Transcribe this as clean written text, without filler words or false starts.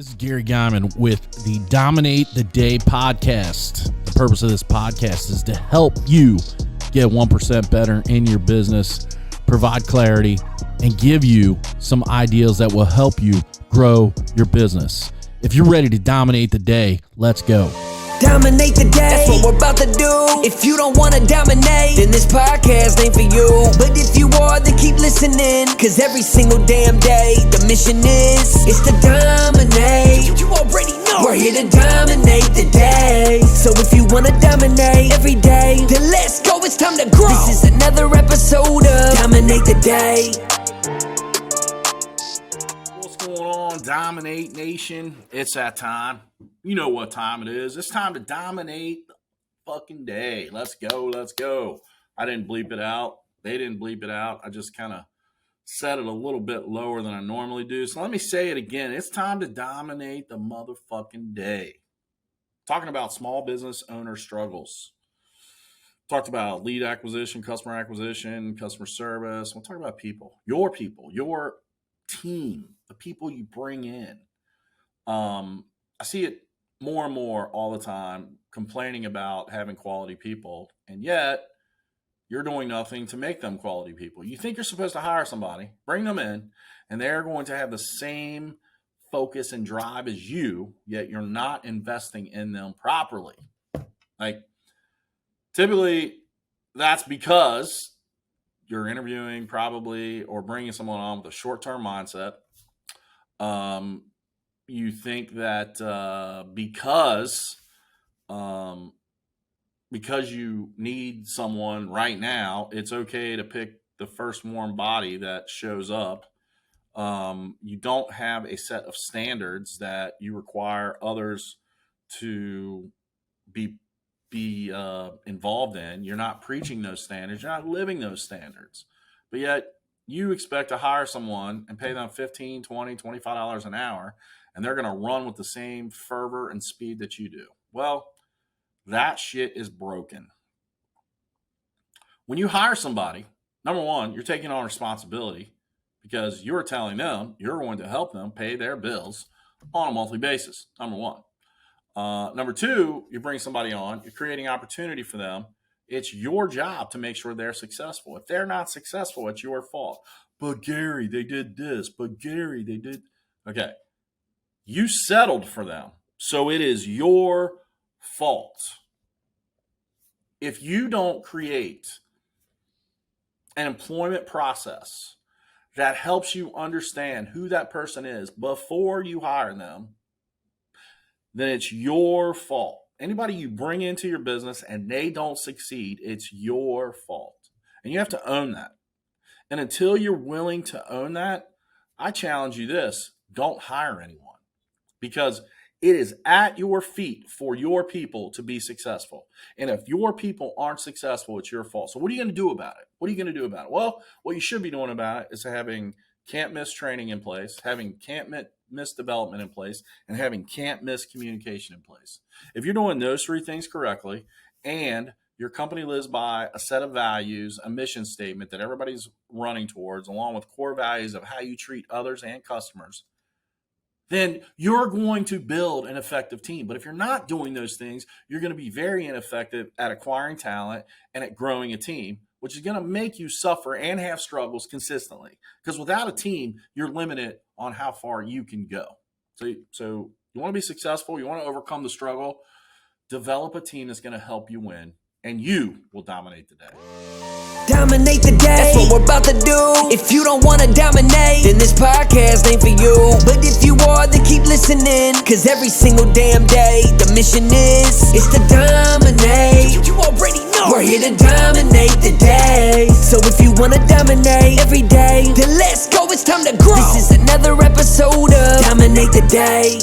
This is Gary Geiman with the Dominate the Day podcast. The purpose of this podcast is to help you get 1% better in your business, provide clarity, and give you some ideas that will help you grow your business. If you're ready to dominate the day, let's go. Dominate the day, that's what we're about to do. If you don't want to dominate, then this podcast ain't for you. But if you are, then keep listening, cause every single damn day, the mission is to dominate. You already know we're here to dominate the day. So if you want to dominate every day, then let's go, it's time to grow. This is another episode of Dominate the Day. What's going on, Dominate Nation? It's that time. You know what time it is. It's time to dominate the fucking day. Let's go. Let's go. I didn't bleep it out. They didn't bleep it out. I just kind of set it a little bit lower than I normally do. So let me say it again. It's time to dominate the motherfucking day. Talking about small business owner struggles. Talked about lead acquisition, customer service. We'll talk about people, your team, the people you bring in. I see it more and more all the time, complaining about having quality people, and yet you're doing nothing to make them quality people. You think you're supposed to hire somebody, bring them in, and they're going to have the same focus and drive as you, yet you're not investing in them properly. Like, typically, that's because you're interviewing probably or bringing someone on with a short-term mindset. You think that because you need someone right now, it's okay to pick the first warm body that shows up. You don't have a set of standards that you require others to be involved in. You're not preaching those standards. You're not living those standards. But yet you expect to hire someone and pay them $15, $20, $25 an hour, and they're going to run with the same fervor and speed that you do. Well, that shit is broken. When you hire somebody, number one, you're taking on responsibility because you're telling them you're going to help them pay their bills on a monthly basis, number one. Number two, you bring somebody on, you're creating opportunity for them. It's your job to make sure they're successful. If they're not successful, it's your fault. But Gary, they did this. But Gary, they did. Okay. You settled for them, so it is your fault. If you don't create an employment process that helps you understand who that person is before you hire them, then it's your fault. Anybody you bring into your business and they don't succeed, it's your fault. And you have to own that. And until you're willing to own that, I challenge you this: don't hire anyone. Because it is at your feet for your people to be successful. And if your people aren't successful, it's your fault. So what are you going to do about it? What are you going to do about it? Well, what you should be doing about it is having can't miss training in place, having can't miss development in place, and having can't miss communication in place. If you're doing those three things correctly, and your company lives by a set of values, a mission statement that everybody's running towards, along with core values of how you treat others and customers, then you're going to build an effective team. But if you're not doing those things, you're going to be very ineffective at acquiring talent and at growing a team, which is going to make you suffer and have struggles consistently. Because without a team, you're limited on how far you can go. So you want to be successful, you want to overcome the struggle, develop a team that's going to help you win, and you will dominate the day. Dominate the day, that's what we're about to do. If you don't want to dominate, then this podcast ain't for you. But if you are, then keep listening, cause every single damn day, the mission is to dominate. You already know we're here to dominate the day. So if you want to dominate every day, then let's go, it's time to grow. This is another episode of Dominate the Day.